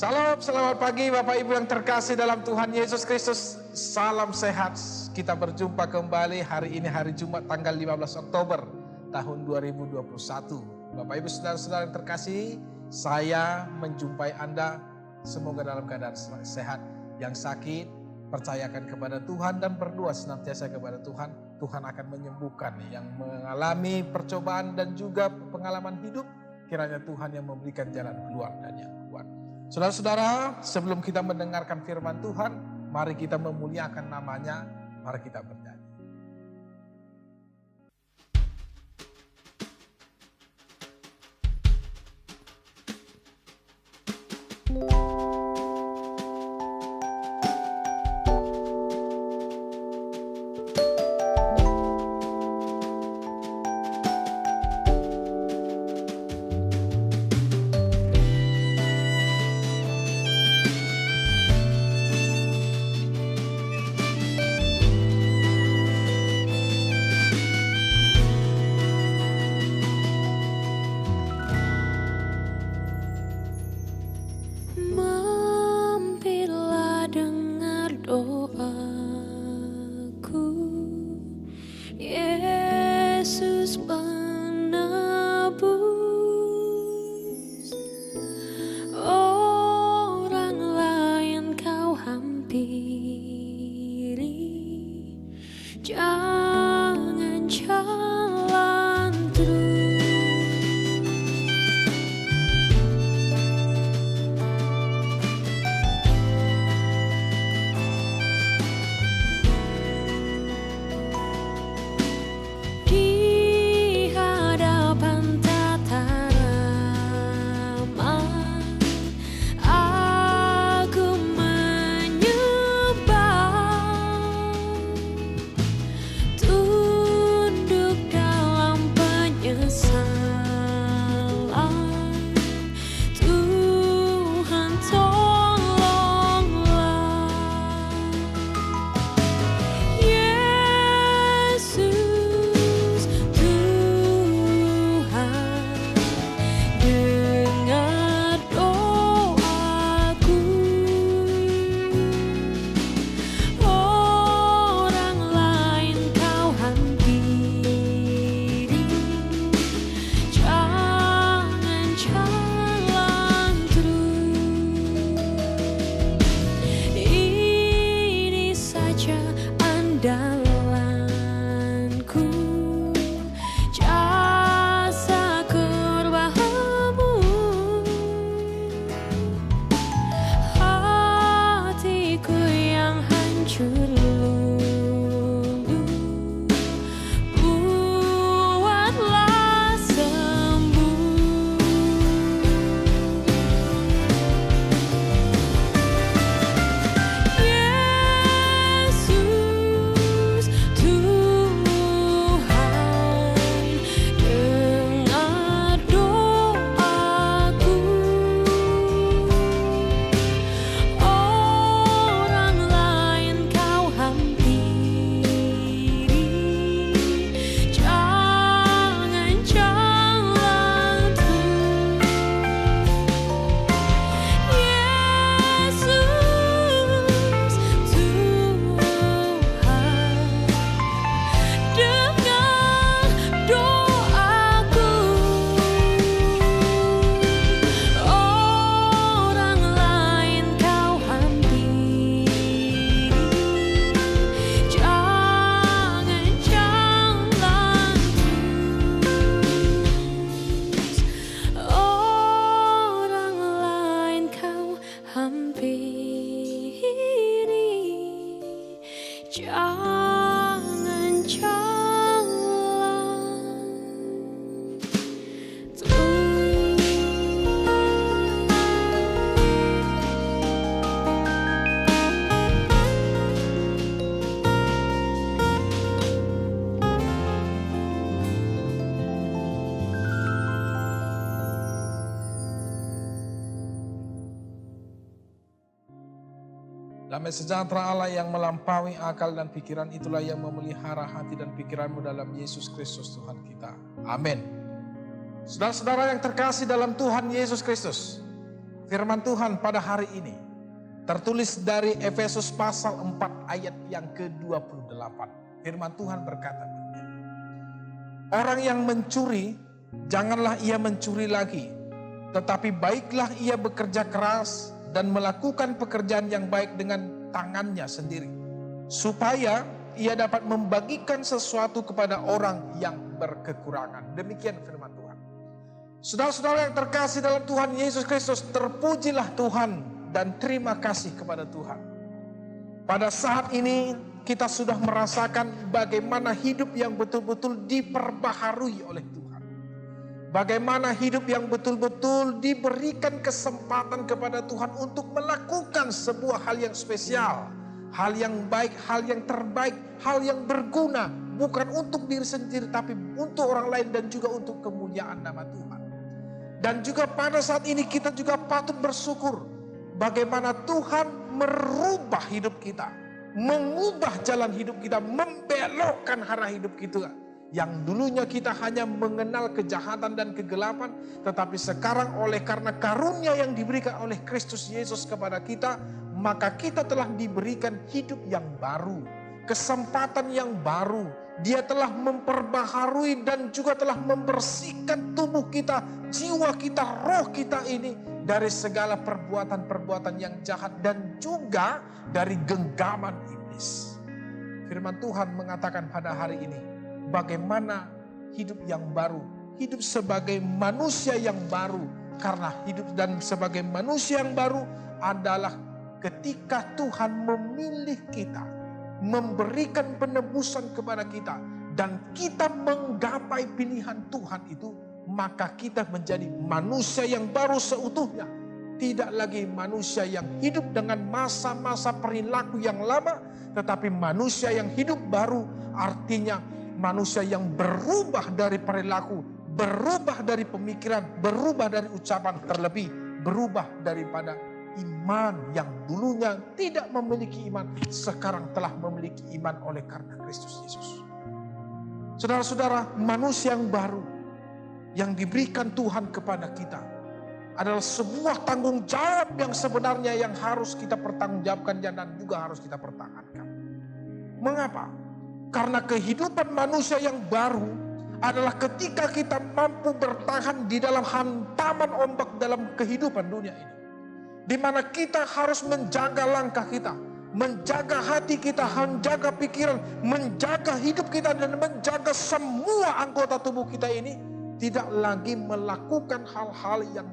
Salam, selamat pagi Bapak Ibu yang terkasih dalam Tuhan Yesus Kristus. Salam sehat. Kita berjumpa kembali hari ini hari Jumat tanggal 15 Oktober tahun 2021. Bapak Ibu saudara-saudara yang terkasih, saya menjumpai Anda semoga dalam keadaan sehat. Yang sakit, percayakan kepada Tuhan dan berdoa senantiasa kepada Tuhan. Tuhan akan menyembuhkan yang mengalami percobaan dan juga pengalaman hidup. Kiranya Tuhan yang memberikan jalan keluar dan yang kuat. Saudara-saudara, sebelum kita mendengarkan firman Tuhan, mari kita memuliakan namanya, mari kita bernyanyi. Damai sejahtera Allah yang melampaui akal dan pikiran itulah yang memelihara hati dan pikiranmu dalam Yesus Kristus Tuhan kita. Amin. Saudara-saudara yang terkasih dalam Tuhan Yesus Kristus, Firman Tuhan pada hari ini tertulis dari Efesus pasal 4 ayat yang ke-28. Firman Tuhan berkata, orang yang mencuri, janganlah ia mencuri lagi, tetapi baiklah ia bekerja keras dan melakukan pekerjaan yang baik dengan tangannya sendiri, supaya ia dapat membagikan sesuatu kepada orang yang berkekurangan. Demikian firman Tuhan. Saudara-saudara yang terkasih dalam Tuhan Yesus Kristus, terpujilah Tuhan dan terima kasih kepada Tuhan. Pada saat ini kita sudah merasakan bagaimana hidup yang betul-betul diperbaharui oleh Tuhan. Bagaimana hidup yang betul-betul diberikan kesempatan kepada Tuhan untuk melakukan sebuah hal yang spesial, hal yang baik, hal yang terbaik, hal yang berguna, bukan untuk diri sendiri tapi untuk orang lain dan juga untuk kemuliaan nama Tuhan. Dan juga pada saat ini kita juga patut bersyukur bagaimana Tuhan merubah hidup kita, mengubah jalan hidup kita, membelokkan arah hidup kita. Yang dulunya kita hanya mengenal kejahatan dan kegelapan, tetapi sekarang oleh karena karunia yang diberikan oleh Kristus Yesus kepada kita, maka kita telah diberikan hidup yang baru, kesempatan yang baru. Dia telah memperbaharui dan juga telah membersihkan tubuh kita, jiwa kita, roh kita ini dari segala perbuatan-perbuatan yang jahat dan juga dari genggaman iblis. Firman Tuhan mengatakan pada hari ini, bagaimana hidup yang baru, hidup sebagai manusia yang baru. Karena hidup dan sebagai manusia yang baru adalah ketika Tuhan memilih kita, memberikan penebusan kepada kita, dan kita menggapai pilihan Tuhan itu, maka kita menjadi manusia yang baru seutuhnya. Tidak lagi manusia yang hidup dengan masa-masa perilaku yang lama, tetapi manusia yang hidup baru, artinya manusia yang berubah dari perilaku, berubah dari pemikiran, berubah dari ucapan, terlebih berubah daripada iman yang dulunya tidak memiliki iman, sekarang telah memiliki iman oleh karena Kristus Yesus. Saudara-saudara, manusia yang baru yang diberikan Tuhan kepada kita adalah sebuah tanggung jawab yang sebenarnya yang harus kita pertanggungjawabkan dan juga harus kita pertahankan. Mengapa? Karena kehidupan manusia yang baru adalah ketika kita mampu bertahan di dalam hantaman ombak dalam kehidupan dunia ini, di mana kita harus menjaga langkah kita, menjaga hati kita, menjaga pikiran, menjaga hidup kita, dan menjaga semua anggota tubuh kita ini tidak lagi melakukan hal-hal yang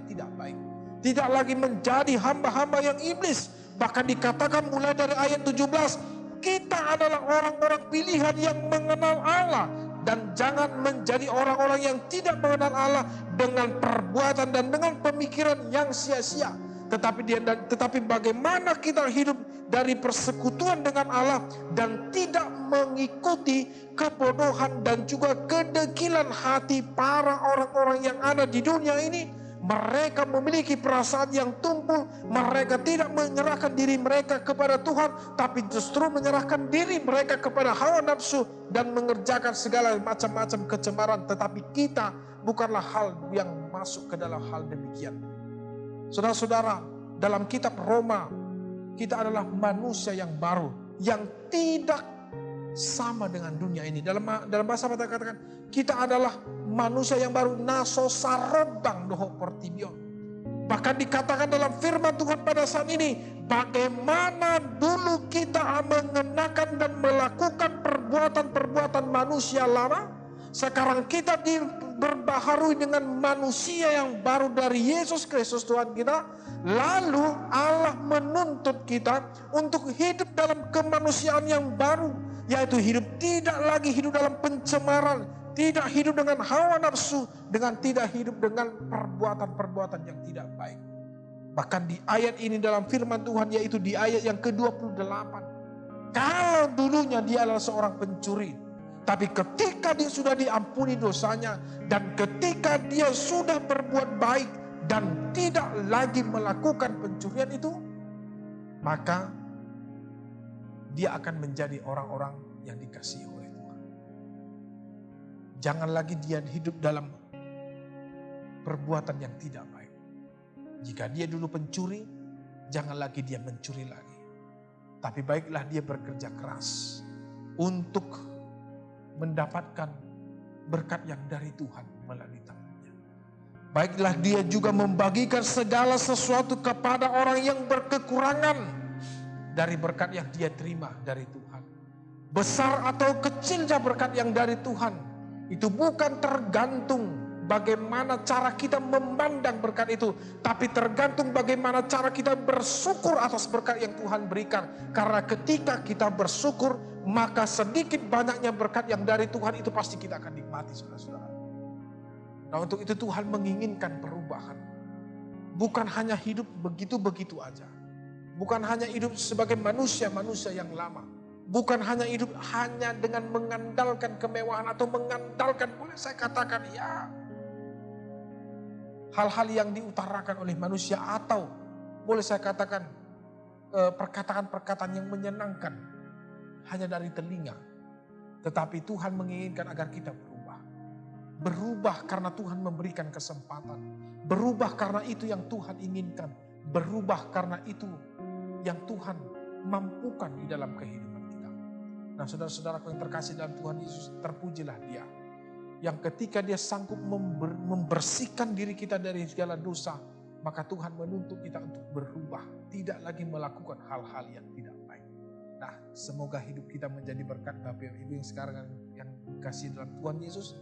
tidak baik, tidak lagi menjadi hamba-hamba yang iblis. Bahkan dikatakan mulai dari ayat 17, kita adalah orang-orang pilihan yang mengenal Allah, dan jangan menjadi orang-orang yang tidak mengenal Allah dengan perbuatan dan dengan pemikiran yang sia-sia. Tetapi bagaimana kita hidup dari persekutuan dengan Allah dan tidak mengikuti kebodohan dan juga kedegilan hati para orang-orang yang ada di dunia ini. Mereka memiliki perasaan yang tumpul, mereka tidak menyerahkan diri mereka kepada Tuhan, tapi justru menyerahkan diri mereka kepada hawa nafsu dan mengerjakan segala macam-macam kecemaran. Tetapi kita bukanlah hal yang masuk ke dalam hal demikian. Saudara-saudara, dalam kitab Roma, kita adalah manusia yang baru, yang tidak sama dengan dunia ini. Dalam bahasa Batak katakan, kita adalah manusia yang baru, naso sarobang doho portibion. Bahkan dikatakan dalam firman Tuhan pada saat ini, bagaimana dulu kita mengenakan dan melakukan perbuatan-perbuatan manusia lama, sekarang kita berbaharui dengan manusia yang baru dari Yesus Kristus Tuhan kita. Lalu Allah menuntut kita untuk hidup dalam kemanusiaan yang baru, yaitu tidak lagi hidup dalam pencemaran, tidak hidup dengan hawa nafsu, tidak hidup dengan perbuatan-perbuatan yang tidak baik. Bahkan di ayat ini dalam firman Tuhan, yaitu di ayat yang ke-28, kalau dulunya dia adalah seorang pencuri, tapi ketika dia sudah diampuni dosanya, dan ketika dia sudah berbuat baik dan tidak lagi melakukan pencurian itu, maka dia akan menjadi orang-orang yang dikasihi oleh Tuhan. Jangan lagi dia hidup dalam perbuatan yang tidak baik. Jika dia dulu pencuri, jangan lagi dia mencuri lagi. Tapi baiklah dia bekerja keras untuk mendapatkan berkat yang dari Tuhan melalui tangannya. Baiklah dia juga membagikan segala sesuatu kepada orang yang berkekurangan dari berkat yang dia terima dari Tuhan. Besar atau kecilnya berkat yang dari Tuhan, itu bukan tergantung bagaimana cara kita memandang berkat itu, tapi tergantung bagaimana cara kita bersyukur atas berkat yang Tuhan berikan. Karena ketika kita bersyukur, maka sedikit banyaknya berkat yang dari Tuhan itu pasti kita akan nikmati, saudara-saudara. Nah, untuk itu Tuhan menginginkan perubahan. Bukan hanya hidup begitu-begitu aja. Bukan hanya hidup sebagai manusia-manusia yang lama. Bukan hanya hidup hanya dengan mengandalkan kemewahan atau mengandalkan, boleh saya katakan ya, hal-hal yang diutarakan oleh manusia, atau boleh saya katakan perkataan-perkataan yang menyenangkan hanya dari telinga. Tetapi Tuhan menginginkan agar kita berubah. Berubah karena Tuhan memberikan kesempatan. Berubah karena itu yang Tuhan inginkan. Berubah karena itu yang Tuhan mampukan di dalam kehidupan kita. Nah, saudara-saudaraku yang terkasih dalam Tuhan Yesus, terpujilah Dia yang ketika Dia sanggup membersihkan diri kita dari segala dosa, maka Tuhan menuntut kita untuk berubah, tidak lagi melakukan hal-hal yang tidak baik. Nah, semoga hidup kita menjadi berkat Bapak Ibu yang sekarang yang kasih dalam Tuhan Yesus.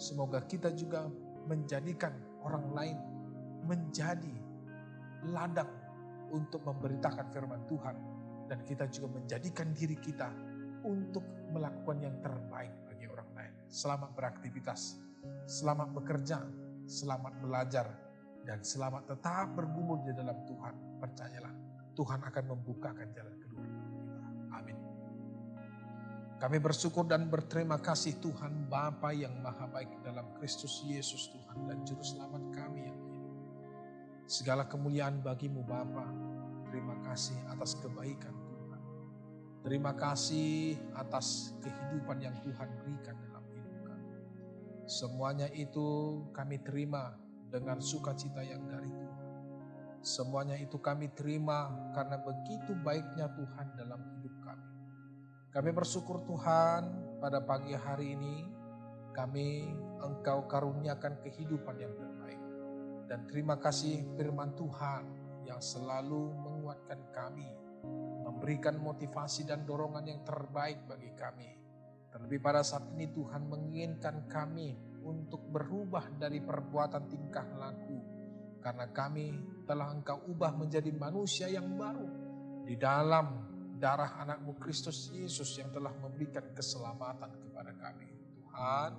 Semoga kita juga menjadikan orang lain menjadi ladang untuk memberitakan firman Tuhan, dan kita juga menjadikan diri kita untuk melakukan yang terbaik bagi orang lain. Selamat beraktivitas, selamat bekerja, selamat belajar, dan selamat tetap bergumul di dalam Tuhan. Percayalah, Tuhan akan membukakan jalan keluar bagi kita. Amin. Kami bersyukur dan berterima kasih Tuhan Bapa yang Maha Baik dalam Kristus Yesus Tuhan dan Juru Selamat kami yang hidup. Segala kemuliaan bagimu Bapa. Terima kasih atas kebaikan Tuhan. Terima kasih atas kehidupan yang Tuhan berikan dalam hidup kami. Semuanya itu kami terima dengan sukacita yang dari Tuhan. Semuanya itu kami terima karena begitu baiknya Tuhan dalam hidup kami. Kami bersyukur Tuhan pada pagi hari ini Engkau karuniakan kehidupan yang terbaik. Dan terima kasih firman Tuhan yang selalu menguatkan kami, memberikan motivasi dan dorongan yang terbaik bagi kami. Terlebih pada saat ini Tuhan menginginkan kami untuk berubah dari perbuatan tingkah laku. Karena kami telah Engkau ubah menjadi manusia yang baru di dalam darah anakmu Kristus Yesus yang telah memberikan keselamatan kepada kami. Tuhan,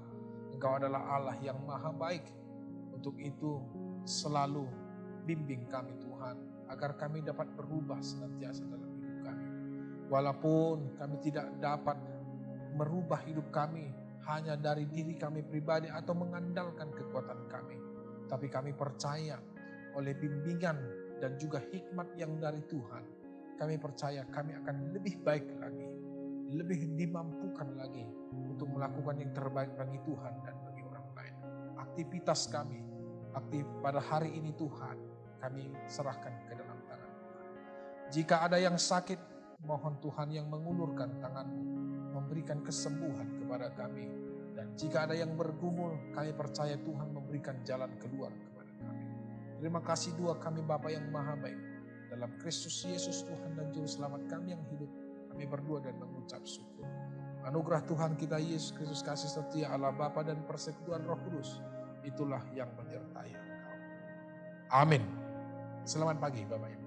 Engkau adalah Allah yang maha baik. Untuk itu selalu bimbing kami Tuhan, agar kami dapat berubah senantiasa dalam hidup kami. Walaupun kami tidak dapat merubah hidup kami hanya dari diri kami pribadi atau mengandalkan kekuatan kami. Tapi kami percaya oleh bimbingan dan juga hikmat yang dari Tuhan, kami percaya kami akan lebih baik lagi, lebih dimampukan lagi untuk melakukan yang terbaik bagi Tuhan dan bagi orang lain. Aktivitas kami pada hari ini Tuhan, kami serahkan ke dalam tangan Tuhan. Jika ada yang sakit, mohon Tuhan yang mengulurkan tangan-Mu, memberikan kesembuhan kepada kami. Dan jika ada yang bergumul, kami percaya Tuhan memberikan jalan keluar kepada kami. Terima kasih doa kami Bapa yang maha baik. Dalam Kristus Yesus Tuhan dan Juru Selamat kami yang hidup, kami berdoa dan mengucap syukur. Anugerah Tuhan kita Yesus Kristus, kasih setia Allah Bapa dan persekutuan Roh Kudus, itulah yang menyertai engkau. Amin. Selamat pagi Bapak Ibu.